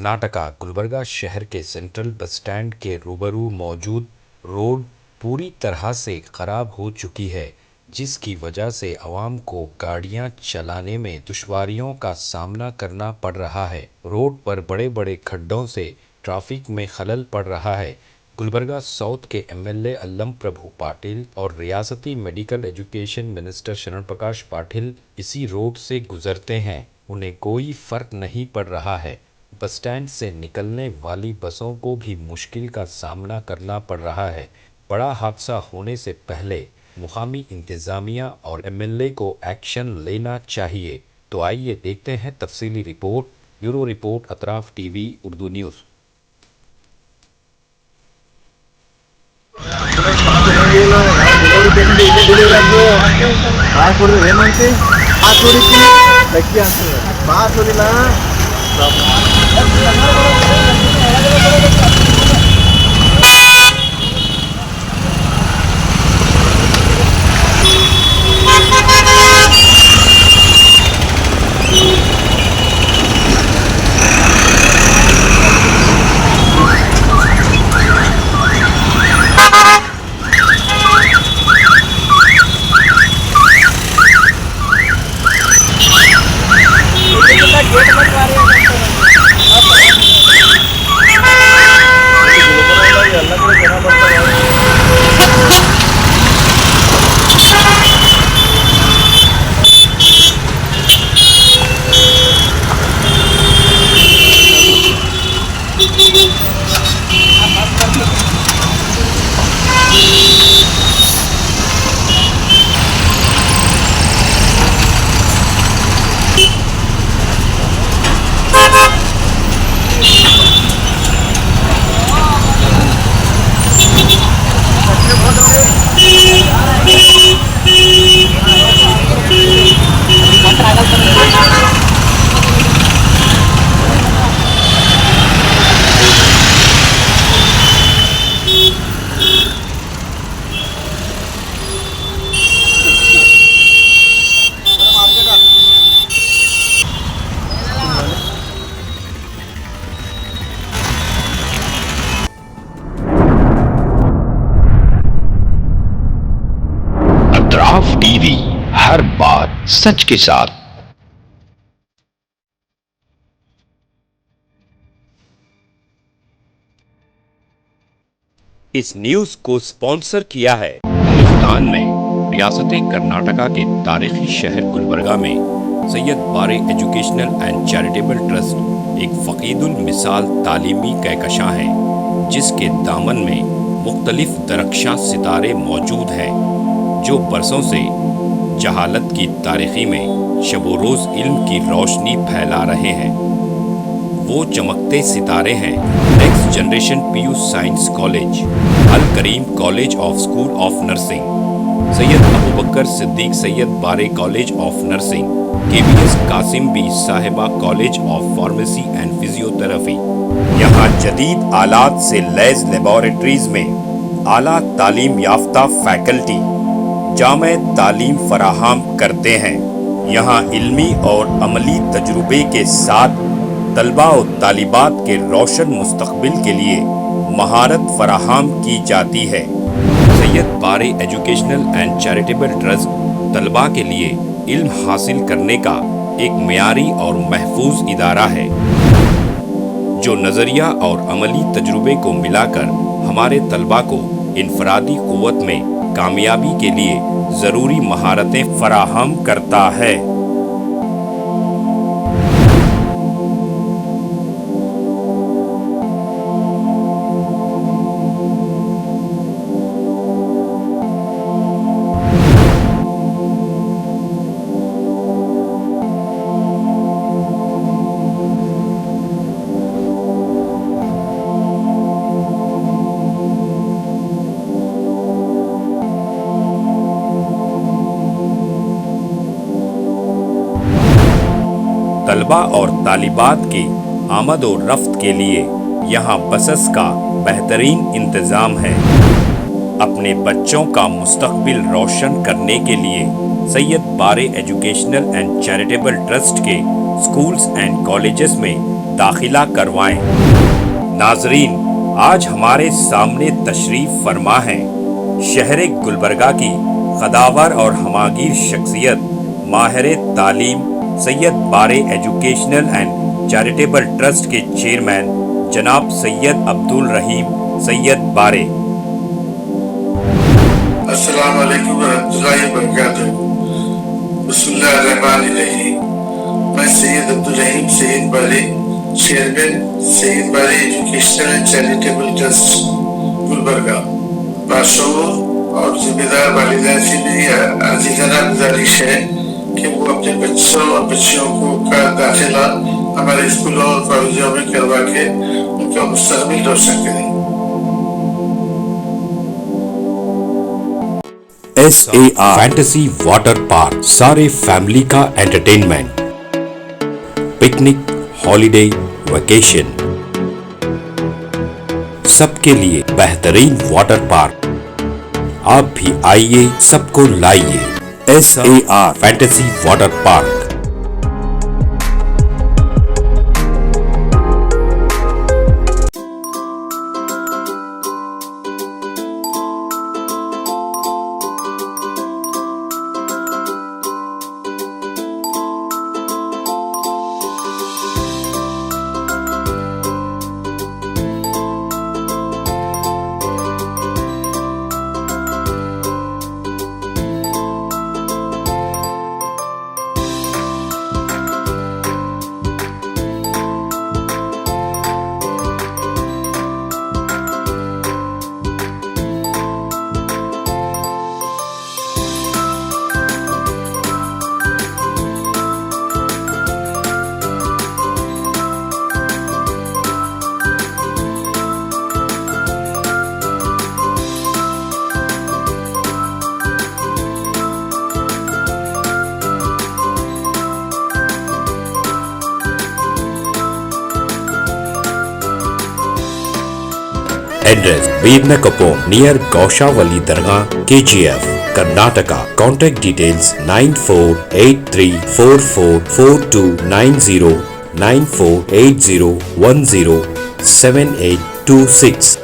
कर्नाटका गुलबर्गा शहर के central bus stand के रूबरू मौजूद रोड पूरी तरह से ख़राब हो चुकी है, जिसकी वजह से आवाम को गाड़ियां चलाने में दुश्वारियों का सामना करना पड़ रहा है। रोड पर बड़े बड़े खड्डों से ट्रैफिक में खलल पड़ रहा है। गुलबर्गा साउथ के एमएलए अल्लम प्रभु पाटिल और रियासती मेडिकल एजुकेशन मिनिस्टर शरण प्रकाश पाटिल इसी रोड से गुजरते हैं, उन्हें कोई फ़र्क नहीं पड़ रहा है। बस स्टैंड से निकलने वाली बसों को भी मुश्किल का सामना करना पड़ रहा है। बड़ा हादसा होने से पहले मुकामी इंतज़ामिया और एमएलए को एक्शन लेना चाहिए। तो आइए देखते हैं तफसीली report. Bureau report, Atraf TV Urdu news. Atraf TV, हर बात सच के साथ। इस न्यूज़ को स्पॉन्सर किया है हिंदुस्तान में रियासत कर्नाटका के तारीखी शहर गुलबर्गा में सैयद बारे एजुकेशनल एंड चैरिटेबल ट्रस्ट एक फ़कीदुल मिसाल तालीमी कहकशां है, जिसके दामन में मुख्तलिफ दरख्शां सितारे मौजूद हैं, जो बरसों से जहालत की तारीखी में शब रोज़ इल्म की रोशनी फैला रहे हैं। वो चमकते सितारे हैं next generation PU science college, Al Karim college of school of nursing, Syed Abu Bakar Siddique Syed बारे college of nursing, KBS Kasim Bi Sahiba college of pharmacy and physiotherapy. यहाँ जदीद आलात से लैस लेबोरेटरीज में आला तालीम याफ्ता फैकल्टी जामे तालीम फराहम करते हैं। यहाँ इल्मी और अमली तजुर्बे के साथ तलबा और तालिबात के रोशन मुस्तकबिल के लिए महारत फराहम की जाती है। सैयद बारे एजुकेशनल एंड चैरिटेबल ट्रस्ट तलबा के लिए इल्म हासिल करने का एक मियारी और महफूज इदारा है, जो नज़रिया और अमली तजुर्बे को मिलाकर हमारे तलबा को इनफरादी क़ुव्वत में कामयाबी के लिए ज़रूरी महारतें फराहम करता है। तलबा और तालिबात की आमद और रफ्त के लिए यहाँ बसेस का बेहतरीन इंतज़ाम है। अपने बच्चों का मुस्तकबिल रोशन करने के लिए सैयद बारे एजुकेशनल एंड चैरिटेबल ट्रस्ट के स्कूल्स एंड कॉलेजेस में داخلہ کروائیں۔ ناظرین، آج ہمارے سامنے تشریف فرما ہے شہر گلبرگہ کی قداور اور ہماگیر شخصیت ماہر تعلیم سید بارے ایجوکیشنل اینڈ چیریٹیبل ٹرسٹ کے چیئرمین جناب سید عبدالرحیم سید بارے۔ السلام علیکم ورحمۃ اللہ وبرکاتہ۔ بسم اللہ الرحمن الرحیم۔ میں سید عبدالرحیم سید بارے، چیئرمین سید بارے educational and charitable trust Gulbarga, باشعور اور ذمہ دار والدین سے میری عزیزانہ گزارش ہے کہ وہ اپنے بچوں اور بچیوں کا داخلہ ہمارے اسکولوں اور کالجوں میں کروا کے ان کا مستقبل روشن کریں۔ SAR فینٹیسی واٹر پارک، سارے فیملی کا انٹرٹینمنٹ، پکنک، ہالیڈے، ویکیشن، سب کے لیے بہترین واٹر پارک۔ آپ بھی آئیے، سب کو لائیے۔ SAR fantasy water park. Address: Veerna Kapur, near Gaushavali Dargah, KGF, Karnataka. Contact details: 9483444290, 9480107826.